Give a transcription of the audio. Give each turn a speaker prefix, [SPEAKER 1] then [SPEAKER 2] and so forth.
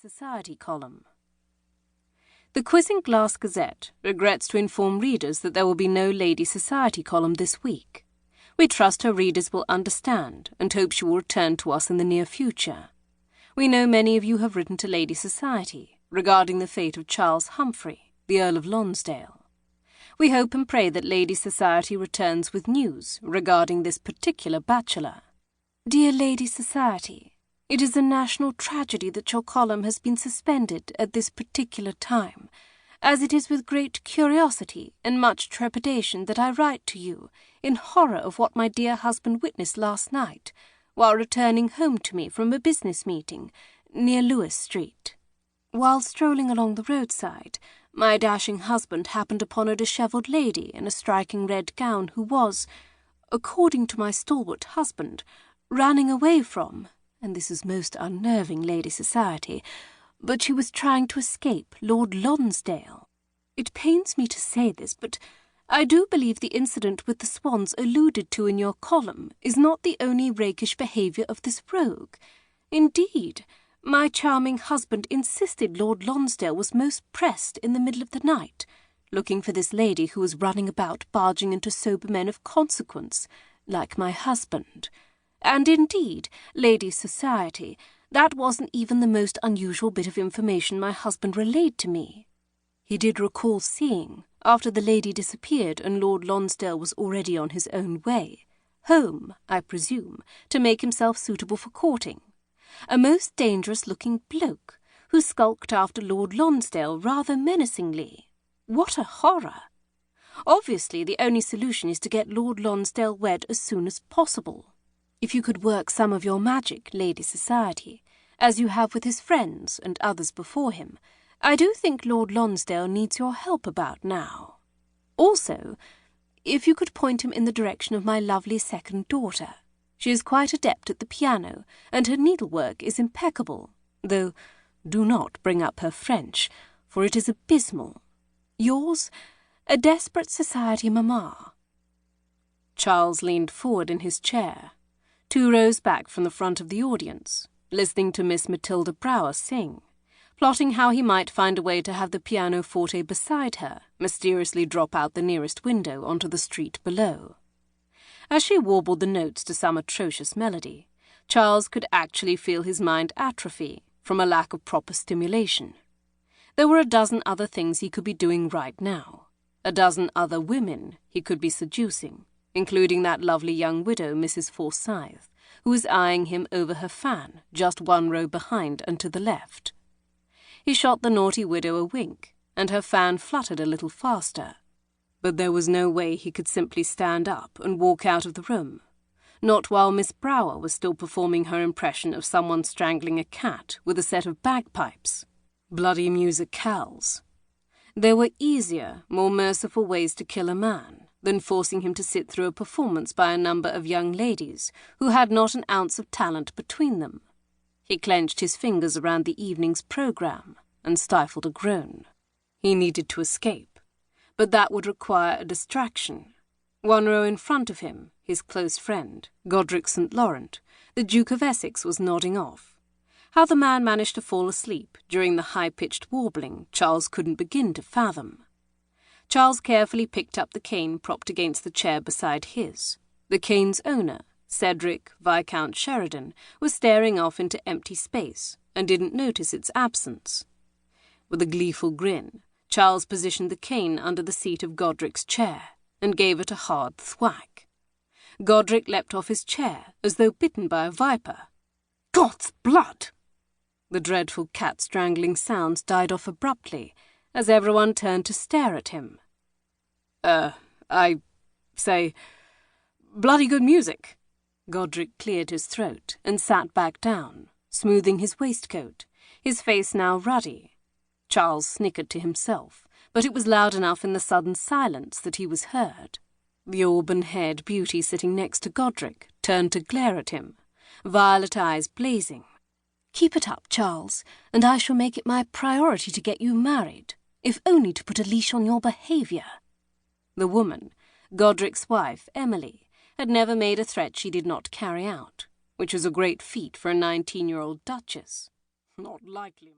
[SPEAKER 1] Society column. The Quizzing Glass Gazette regrets to inform readers that there will be no Lady Society column this week. We trust her readers will understand and hope she will return to us in the near future. We know many of you have written to Lady Society regarding the fate of Charles Humphrey, the Earl of Lonsdale. We hope and pray that Lady Society returns with news regarding this particular bachelor. Dear Lady Society, it is a national tragedy that your column has been suspended at this particular time, as it is with great curiosity and much trepidation that I write to you, in horror of what my dear husband witnessed last night, while returning home to me from a business meeting near Lewis Street. While strolling along the roadside, my dashing husband happened upon a dishevelled lady in a striking red gown who was, according to my stalwart husband, running away from, and this is most unnerving, Lady Society, but she was trying to escape Lord Lonsdale. It pains me to say this, but I do believe the incident with the swans alluded to in your column is not the only rakish behaviour of this rogue. Indeed, my charming husband insisted Lord Lonsdale was most pressed in the middle of the night, looking for this lady who was running about barging into sober men of consequence, like my husband. And indeed, Lady Society, that wasn't even the most unusual bit of information my husband relayed to me. He did recall seeing, after the lady disappeared and Lord Lonsdale was already on his own way, home, I presume, to make himself suitable for courting, a most dangerous-looking bloke who skulked after Lord Lonsdale rather menacingly. What a horror! Obviously, the only solution is to get Lord Lonsdale wed as soon as possible. If you could work some of your magic, Lady Society, as you have with his friends and others before him, I do think Lord Lonsdale needs your help about now. Also, if you could point him in the direction of my lovely second daughter. She is quite adept at the piano, and her needlework is impeccable, though do not bring up her French, for it is abysmal. Yours, a desperate society mamma. Charles leaned forward in his chair, 2 rows back from the front of the audience, listening to Miss Matilda Brower sing, plotting how he might find a way to have the pianoforte beside her mysteriously drop out the nearest window onto the street below. As she warbled the notes to some atrocious melody, Charles could actually feel his mind atrophy from a lack of proper stimulation. There were a dozen other things he could be doing right now, a dozen other women he could be seducing, including that lovely young widow, Mrs. Forsyth, who was eyeing him over her fan, just 1 row behind and to the left. He shot the naughty widow a wink, and her fan fluttered a little faster. But there was no way he could simply stand up and walk out of the room, not while Miss Brower was still performing her impression of someone strangling a cat with a set of bagpipes. Bloody musicales. There were easier, more merciful ways to kill a man than forcing him to sit through a performance by a number of young ladies who had not an ounce of talent between them. He clenched his fingers around the evening's programme and stifled a groan. He needed to escape, but that would require a distraction. 1 row in front of him, his close friend, Godric St. Laurent, the Duke of Essex, was nodding off. How the man managed to fall asleep during the high-pitched warbling, Charles couldn't begin to fathom. Charles carefully picked up the cane propped against the chair beside his. The cane's owner, Cedric Viscount Sheridan, was staring off into empty space and didn't notice its absence. With a gleeful grin, Charles positioned the cane under the seat of Godric's chair and gave it a hard thwack. Godric leapt off his chair as though bitten by a viper. God's blood! The dreadful cat-strangling sounds died off abruptly as everyone turned to stare at him. I say, bloody good music. Godric cleared his throat and sat back down, smoothing his waistcoat, his face now ruddy. Charles snickered to himself, but it was loud enough in the sudden silence that he was heard. The auburn-haired beauty sitting next to Godric turned to glare at him, violet eyes blazing. Keep it up, Charles, and I shall make it my priority to get you married, if only to put a leash on your behaviour. The woman, Godric's wife, Emily, had never made a threat she did not carry out, which was a great feat for a 19-year-old duchess. Not likely.